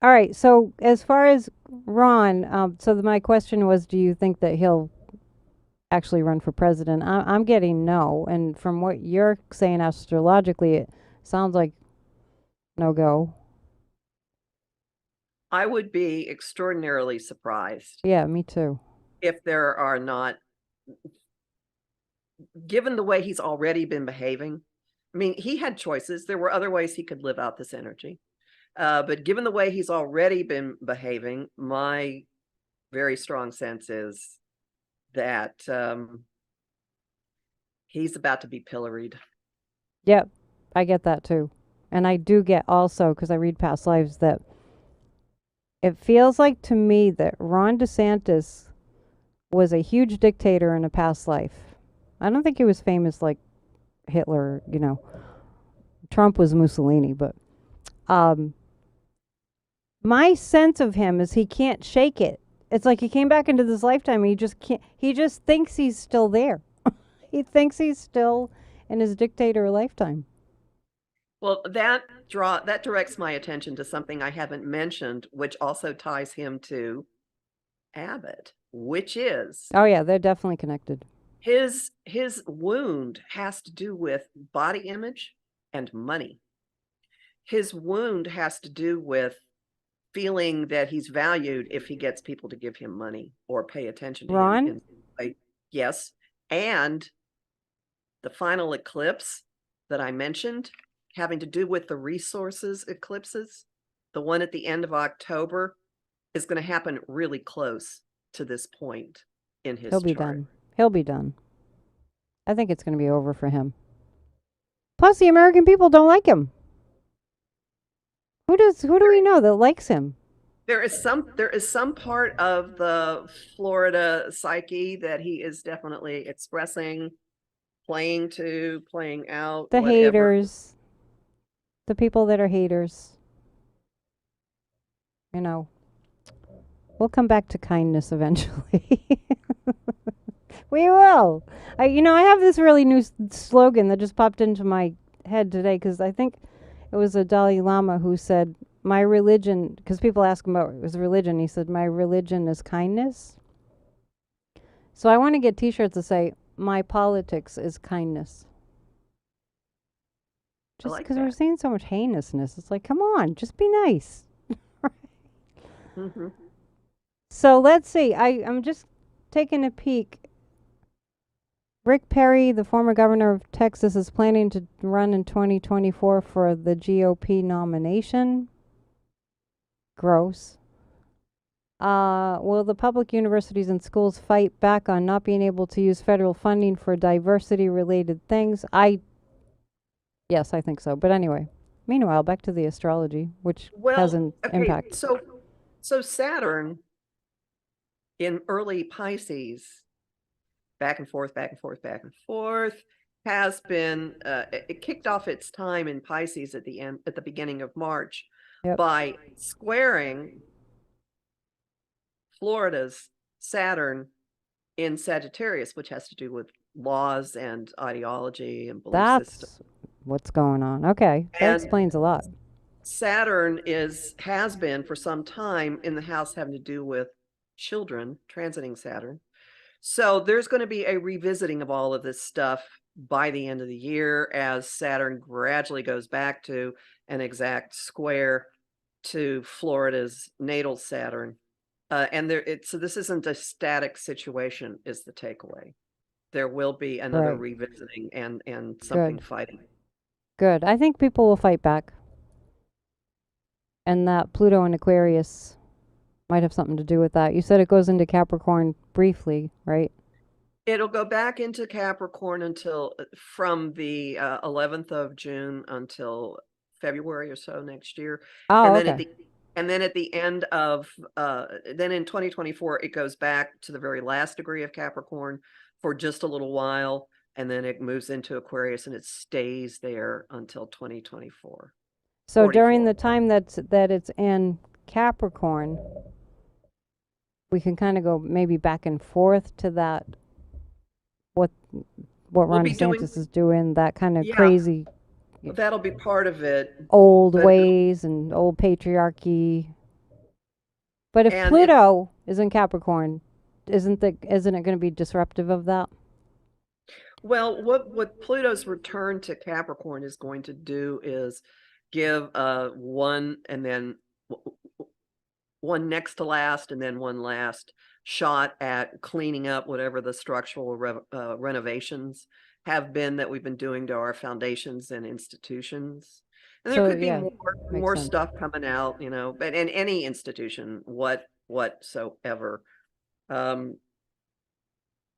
All right. So as far as Ron, my question was, do you think that he'll actually run for president? I'm getting no, and from what you're saying astrologically, it sounds like no go. I would be extraordinarily surprised. Yeah, me too. If there are not, given the way he's already been behaving, I mean, he had choices. There were other ways he could live out this energy. But given the way he's already been behaving, my very strong sense is that he's about to be pilloried. Yep, I get that too. And I do get also, because I read past lives, that it feels like to me that Ron DeSantis was a huge dictator in a past life. I don't think he was famous like Hitler, Trump was Mussolini, but my sense of him is he can't shake it. It's like he came back into this lifetime and he just can't, he just thinks he's still there. He thinks he's still in his dictator lifetime. Well, that directs my attention to something I haven't mentioned, which also ties him to Abbott, which is, Oh yeah, they're definitely connected. his wound has to do with body image and money. His wound has to do with feeling that he's valued if he gets people to give him money or pay attention to Ron? him. Yes. And the final eclipse that I mentioned, having to do with the resources eclipses, the one at the end of October, is going to happen really close to this point in his He'll be chart. done. He'll be done. I think it's going to be over for him. Plus, the American people don't like him. Who do we know that likes him? There is some part of the Florida psyche that he is definitely expressing, playing out, The whatever. haters. The people that are haters. We'll come back to kindness eventually. We will. I have this really new slogan that just popped into my head today because I think it was a Dalai Lama who said, my religion, because people ask him about his religion, he said, my religion is kindness. So I want to get t-shirts that say, my politics is kindness. Just because we're seeing so much heinousness. It's like, come on, just be nice. Mm-hmm. So let's see. I'm just taking a peek. Rick Perry, the former governor of Texas, is planning to run in 2024 for the GOP nomination. Gross. Will the public universities and schools fight back on not being able to use federal funding for diversity-related things? Yes, I think so. But anyway, meanwhile, back to the astrology, which has an impact. So Saturn in early Pisces, back and forth, has been it kicked off its time in Pisces at the beginning of March by squaring Florida's Saturn in Sagittarius, which has to do with laws and ideology and belief system. That's what's going on. Okay, that explains a lot. Saturn has been for some time in the house having to do with children, transiting Saturn. So there's going to be a revisiting of all of this stuff by the end of the year as Saturn gradually goes back to an exact square to Florida's natal Saturn. So this isn't a static situation is the takeaway. There will be another revisiting and something fighting. Good. I think people will fight back. And that Pluto and Aquarius might have something to do with that. You said it goes into Capricorn briefly, right? It'll go back into Capricorn until from the 11th of June until February or so next year. Oh, and then And then at the end of, then in 2024, it goes back to the very last degree of Capricorn for just a little while. And then it moves into Aquarius and it stays there until 2024. So during 44. the time that it's in Capricorn, we can kind of go maybe back and forth to that what We'll Ron be doing, DeSantis is doing, that kind of yeah, crazy that'll be part of it. old But, ways and old patriarchy. But if and it's, Pluto is in Capricorn, isn't it going to be disruptive of that? well, what Pluto's return to Capricorn is going to do is give one and then one next to last and then one last shot at cleaning up whatever the structural renovations have been that we've been doing to our foundations and institutions. And there So could be yeah, makes more sense. stuff coming out, you know, but in any institution, whatsoever. Um,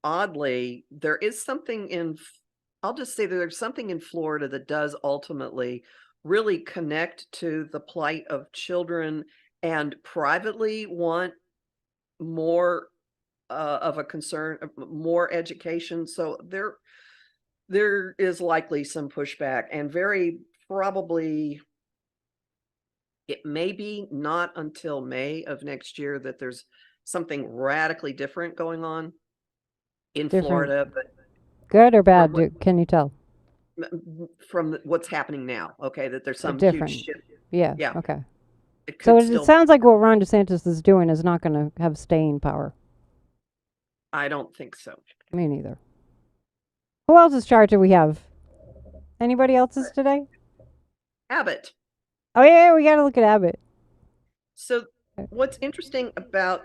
Oddly, there is something in, I'll just say that there's something in Florida that does ultimately really connect to the plight of children and privately want more of a concern, more education. So there is likely some pushback, and very probably it may be not until May of next year that there's something radically different going on in Different, Florida, but good or from bad? Can you tell? what's happening now, okay, that there's some huge Different. shift. Yeah. Yeah, Okay. it So could it still, sounds like what Ron DeSantis is doing is not going to have staying power. I don't think so. Me neither. Who else's chart do we have? Anybody else's today? Abbott. Oh yeah, we got to look at Abbott. So what's interesting about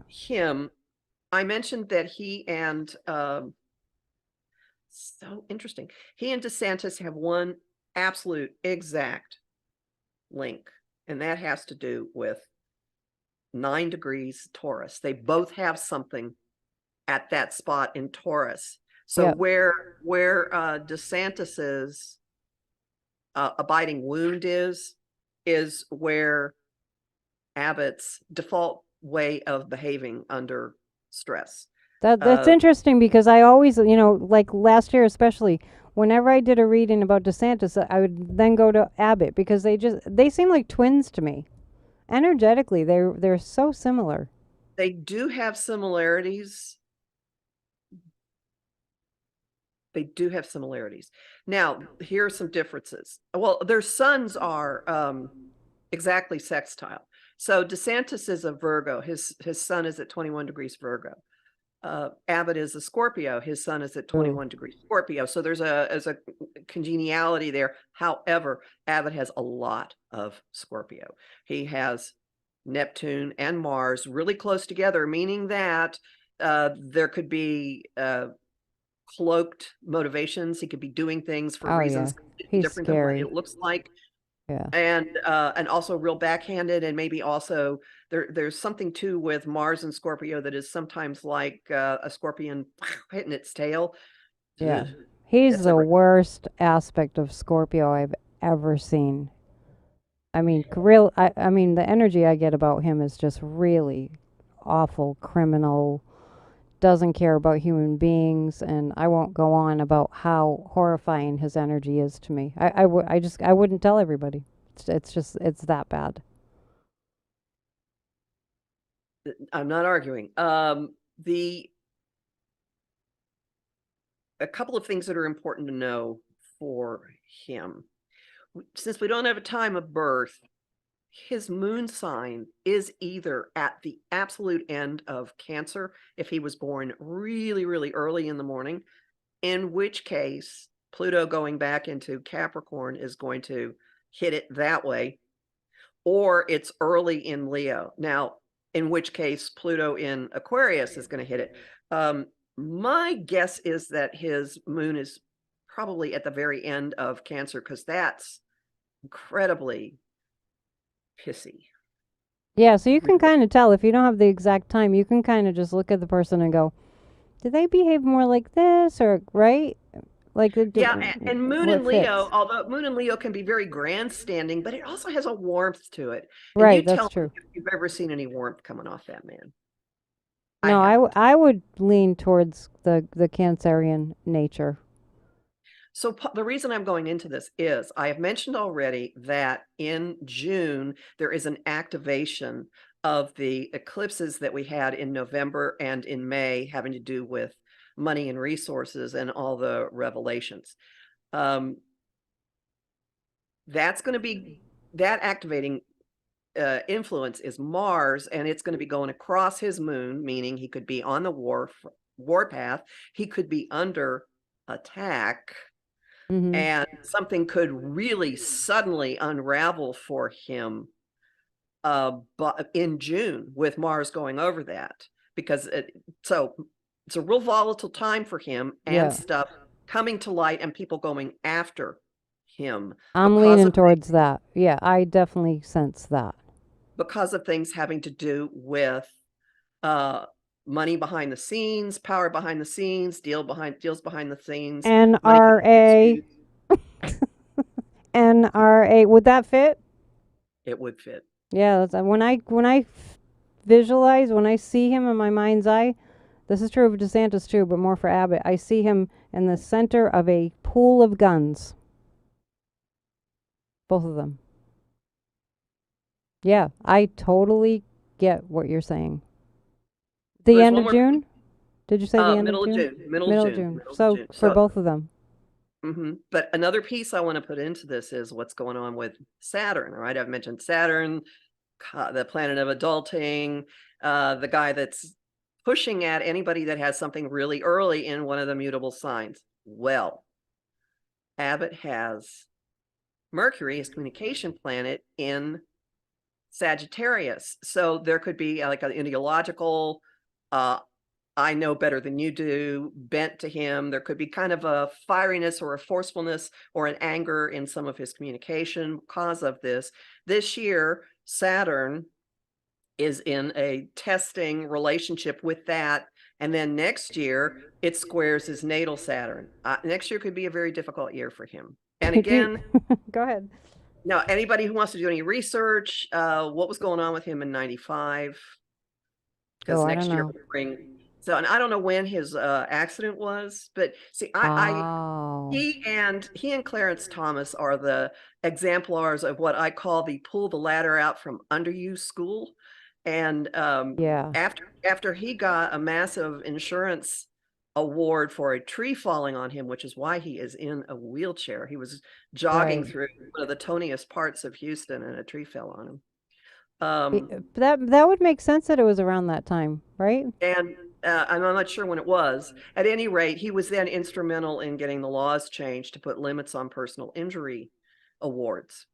him, I mentioned that he and so interesting. He and DeSantis have one absolute exact link, and that has to do with 9 degrees Taurus. They both have something at that spot in Taurus. So Yep. where DeSantis's abiding wound is where Abbott's default way of behaving under stress. That's interesting because I always, like last year especially, whenever I did a reading about DeSantis, I would then go to Abbott because they seem like twins to me. Energetically, they're so similar. They do have similarities. They do have similarities. Now, here are some differences. Well, their sons are exactly sextile. So DeSantis is a Virgo. His son is at 21 degrees Virgo. Abbott is a Scorpio. His son is at Ooh. 21 degrees Scorpio. So there's a congeniality there. However, Abbott has a lot of Scorpio. He has Neptune and Mars really close together, meaning that there could be cloaked motivations. He could be doing things for Oh reasons yeah, he's different than what scary. it looks like. Yeah. And also real backhanded, and maybe also there's something too with Mars and Scorpio that is sometimes like a scorpion hitting its tail. Yeah. Ugh, He's it's a the worst aspect of Scorpio I've ever seen. I mean, I mean, the energy I get about him is just really awful, criminal, doesn't care about human beings, and I won't go on about how horrifying his energy is to me. I wouldn't tell everybody. It's that bad. I'm not arguing. The a couple of things that are important to know for him. Since we don't have a time of birth, his moon sign is either at the absolute end of Cancer, if he was born really, really early in the morning, in which case Pluto going back into Capricorn is going to hit it that way, or it's early in Leo. Now, in which case Pluto in Aquarius is going to hit it. My guess is that his moon is probably at the very end of Cancer, because that's incredibly pissy. Yeah, so you can kind of tell if you don't have the exact time, you can kind of just look at the person and go, "Do they behave more like this or right?" Like Yeah, and Moon what and Leo, fits. although Moon and Leo can be very grandstanding, but it also has a warmth to it. And you Right, that's tell me true. if you've ever seen any warmth coming off that man. I No, haven't. I would lean towards the Cancerian nature. So the reason I'm going into this is I have mentioned already that in June, there is an activation of the eclipses that we had in November and in May having to do with money and resources and all the revelations. Um, that's going to be that activating influence is Mars, and it's going to be going across his moon, meaning he could be on the war path. He could be under attack, Hmm. and something could really suddenly unravel for him but in June with Mars going over that, because so it's a real volatile time for him, and Yeah. stuff coming to light and people going after him I'm because leaning of towards that. Yeah, I definitely sense that. things having to do with uh money behind the scenes, power behind the scenes, deals behind the scenes, money being NRA. misused. NRA. Would that fit? It would fit. Yeah, that's, when I visualize, when I see him in my mind's eye, this is true of DeSantis too, but more for Abbott. I see him in the center of a pool of guns, both of them. Yeah, I totally get what you're saying. The There's end one of more June? Did you say the end of middle of June? June, Middle of June. middle of So June. for So, both of them. but another piece I want to put into this is what's going on with Saturn, right? I've mentioned Saturn, the planet of adulting, the guy that's pushing at anybody that has something really early in one of the mutable signs. Well, Abbott has Mercury, his communication planet, in Sagittarius. So there could be like an ideological, uh, I know better than you do, bent to him. There could be kind of a fieriness or a forcefulness or an anger in some of his communication because of this. This year, Saturn is in a testing relationship with that. And then next year, it squares his natal Saturn. Next year could be a very difficult year for him. And Do again, go ahead. now anybody who wants to do any research, what was going on with him in 95? Oh, Because I don't next year know. will bring, so, and I don't know when his accident was, but see, Oh, he and Clarence Thomas are the exemplars of what I call the pull the ladder out from under you school. And yeah. after he got a massive insurance award for a tree falling on him, which is why he is in a wheelchair. He was jogging Right. through one of the toniest parts of Houston, and a tree fell on him. That would make sense that it was around that time, right? And I'm not sure when it was. At any rate, he was then instrumental in getting the laws changed to put limits on personal injury awards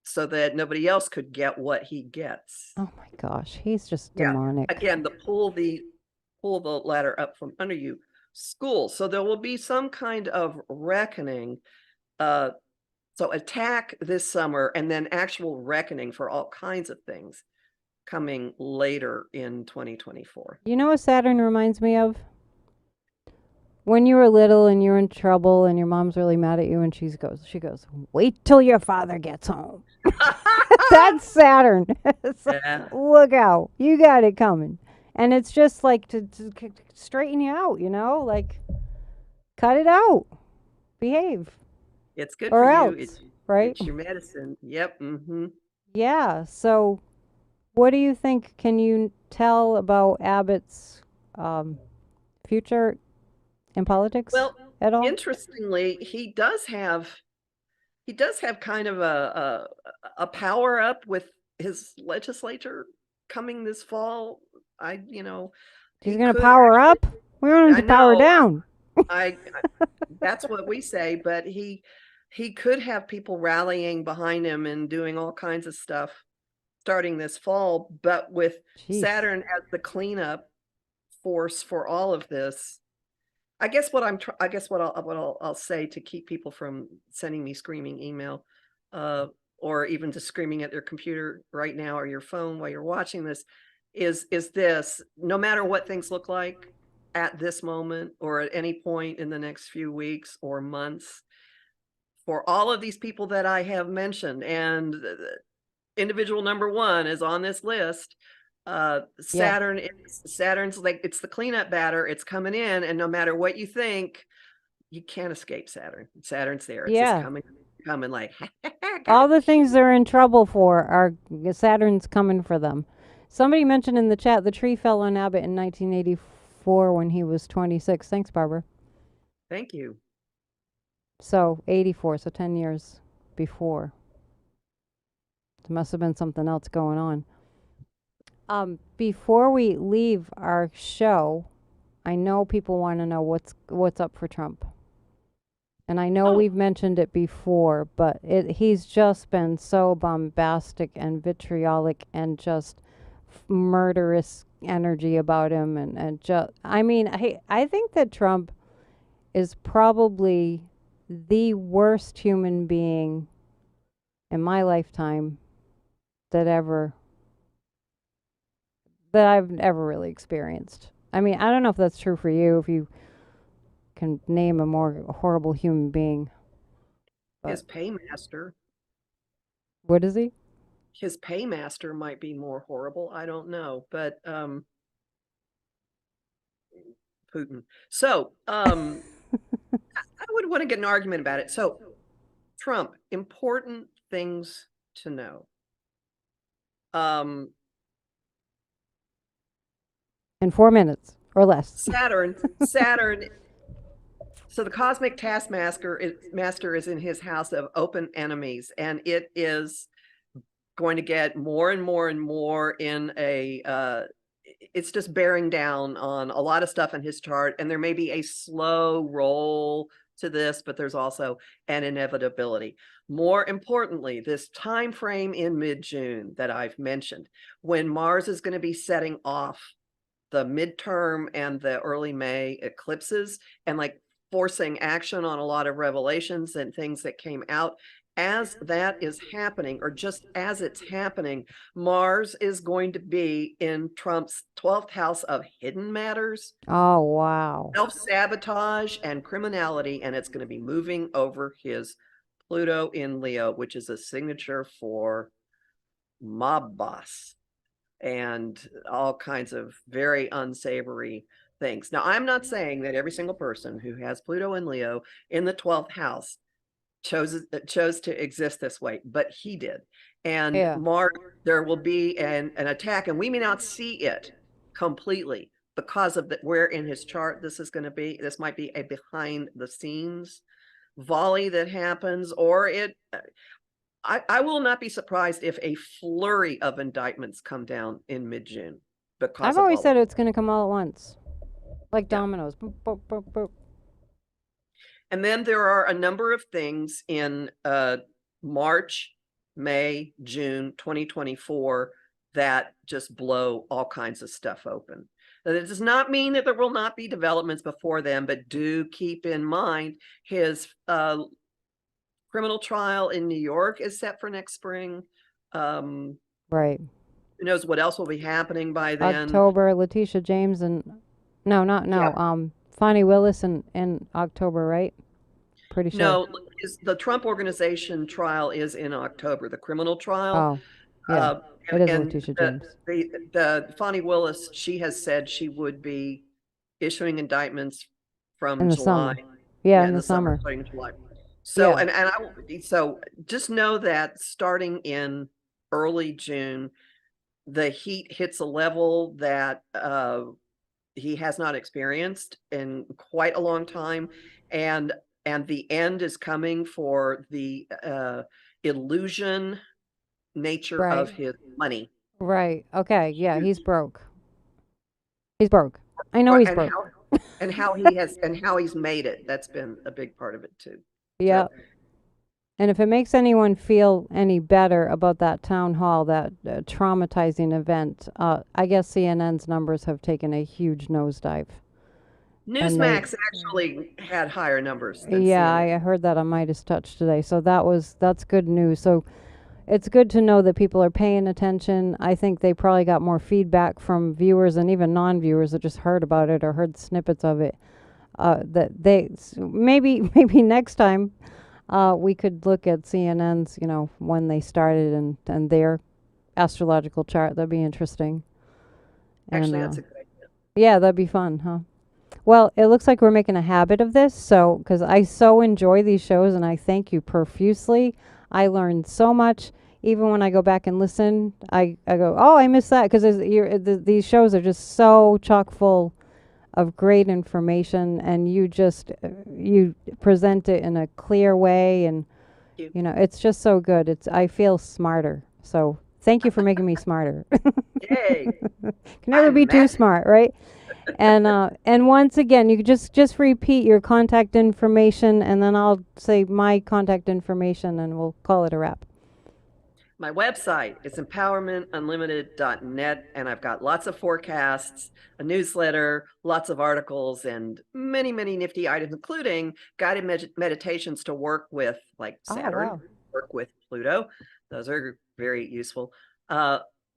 so that nobody else could get what he gets. Oh my gosh, he's just Yeah. demonic. Again, pull the ladder up from under you school. So there will be some kind of reckoning. Uh, so attack this summer, and then actual reckoning for all kinds of things coming later in 2024. You know what Saturn reminds me of? When you were little and you're in trouble and your mom's really mad at you and she goes, "Wait till your father gets home." That's Saturn. It's like, Yeah. look out. You got it coming. And it's just like to straighten you out, you know? Like cut it out. Behave. It's good for Or you. else, right? It's your medicine. Yep. Mm-hmm. Yeah. So what do you think? Can you tell about Abbott's um, future in politics Well, at all? interestingly, he does have kind of a power up with his legislature coming this fall. He's He going to could power actually, up? We want him I to power know, down. I that's what we say, but he could have people rallying behind him and doing all kinds of stuff starting this fall, but with Jeez. Saturn as the cleanup force for all of this. I guess I'll say to keep people from sending me screaming email, or even just screaming at their computer right now or your phone while you're watching this, is this: no matter what things look like, at this moment or at any point in the next few weeks or months for all of these people that I have mentioned. And individual number one is on this list. Yeah. Saturn's like, it's the cleanup batter. It's coming in, and no matter what you think, you can't escape Saturn. Saturn's there. It's just Yeah. coming like, All the things they're in trouble for are Saturn's coming for them. Somebody mentioned in the chat the tree fell on Abbott in 1984 when he was 26. Thanks, Barbara. Thank you. So 84, so 10 years before. There must have been something else going on. Before we leave our show, I know people want to know what's up for Trump. And I know we've mentioned it before, but he's just been so bombastic and vitriolic and just murderous energy about him. And just, I mean, I think that Trump is probably the worst human being in my lifetime that I've ever really experienced. I mean, I don't know if that's true for you, if you can name a more horrible human being. His paymaster. What is he? His paymaster might be more horrible. I don't know, but Putin. So I would want to get an argument about it. So Trump, important things to know. In 4 minutes or less. Saturn. So the cosmic taskmaster is in his house of open enemies, and it is going to get more and more and more in it's just bearing down on a lot of stuff in his chart, and there may be a slow roll to this, but there's also an inevitability. More importantly, this time frame in mid-June that I've mentioned, when Mars is going to be setting off the midterm and the early May eclipses, and like forcing action on a lot of revelations and things that came out. As that is happening, or just as it's happening, Mars is going to be in Trump's 12th house of hidden matters. Oh, wow. Self-sabotage and criminality, and it's going to be moving over his Pluto in Leo, which is a signature for mob boss and all kinds of very unsavory things. Now, I'm not saying that every single person who has Pluto and Leo in the 12th house chose to exist this way, but he did. And Yeah. Mars, there will be an attack, and we may not see it completely because of where in his chart this is going to be. This might be a behind the scenes volley that happens, or I will not be surprised if a flurry of indictments come down in mid-June. I've always said it's going to come all at once, like dominoes. Boop, boop, boop, boop. And then there are a number of things in March, May, June 2024 that just blow all kinds of stuff open. That it does not mean that there will not be developments before then, but do keep in mind his criminal trial in New York is set for next spring. Right. Who knows what else will be happening by then? October, Letitia James and Fonnie Willis in October, right? Pretty sure. No, the Trump Organization trial is in October, the criminal trial. Oh, yeah. It is Letitia James. The Fonnie Willis, she has said she would be issuing indictments from in the July. Summer. Yeah, in the summer. Starting in July. So, yeah. So just know that starting in early June, the heat hits a level that he has not experienced in quite a long time, and the end is coming for the illusion nature of his money. Right. Okay. Yeah, he's broke. He's broke. I know he's broke. And how he's made it. That's been a big part of it too. Yeah. So, and if it makes anyone feel any better about that town hall, that traumatizing event, I guess CNN's numbers have taken a huge nosedive. Newsmax actually had higher numbers. Yeah, I heard that on Midas Touch today. So that's good news. So it's good to know that people are paying attention. I think they probably got more feedback from viewers and even non-viewers that just heard about it or heard snippets of it. That maybe maybe next time we could look at CNN's, when they started and their astrological chart. That'd be interesting. And Actually, that's a good idea. yeah, that'd be fun, huh? Well, it looks like we're making a habit of this. So, because I so enjoy these shows and I thank you profusely. I learned so much. Even when I go back and listen, I go, oh, I missed that because these shows are just so chock full of great information, and you present it in a clear way, and Thank it's just so good. I feel smarter. So thank you for making me smarter. you. Yay. Can never I'm be too mad. smart, right? And once again, you could just repeat your contact information, and then I'll say my contact information, and we'll call it a wrap. My website is empowermentunlimited.net, and I've got lots of forecasts, a newsletter, lots of articles, and many, many nifty items, including guided meditations to work with, like Saturn, Wow. work with Pluto. Those are very useful.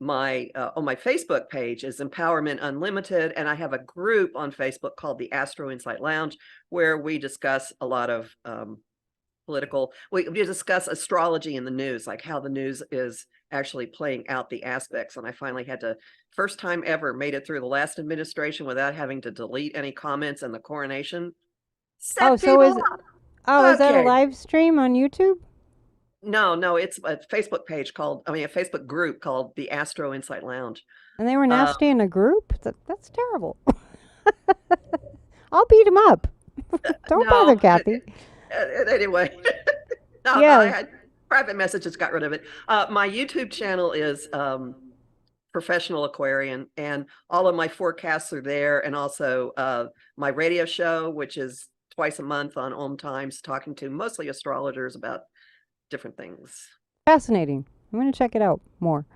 My on my Facebook page is Empowerment Unlimited, and I have a group on Facebook called the Astro Insight Lounge, where we discuss a lot of we discuss astrology in the news, like how the news is actually playing out the aspects. And I finally had to, first time ever, made it through the last administration without having to delete any comments in the coronation. Oh, Set so people is up. is that a Okay. live stream on YouTube? No, it's a Facebook a Facebook group called the Astro Insight Lounge. And they were Uh, nasty in a group? That's terrible. I'll beat them up. Don't bother, no, Kathy. anyway, no, I Yeah. had private messages, got rid of it. My YouTube channel is Professional Aquarian, and all of my forecasts are there, and also my radio show, which is twice a month on Om Times, talking to mostly astrologers about different things. Fascinating. I'm going to check it out more.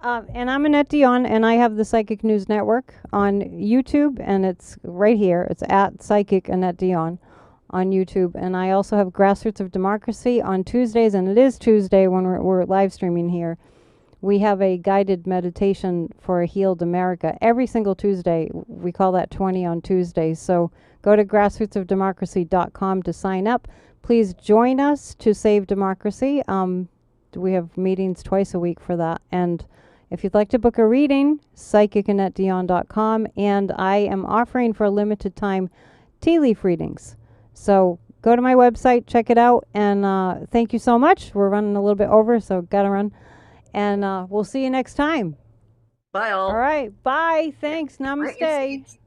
And I'm Annette Dion, and I have the Psychic News Network on YouTube, and it's right here. It's at Psychic Annette Dion on YouTube. And I also have Grassroots of Democracy on Tuesdays, and it is Tuesday when we're live streaming here. We have a guided meditation for a healed America every single Tuesday. We call that 20 on Tuesdays. So go to grassrootsofdemocracy.com to sign up. Please join us to save democracy. We have meetings twice a week for that. And if you'd like to book a reading, psychicannettedion.com. And I am offering for a limited time tea leaf readings. So go to my website, check it out. And thank you so much. We're running a little bit over, so gotta run. And we'll see you next time. Bye, all. All right. Bye. Thanks. Plant your Namaste. seeds.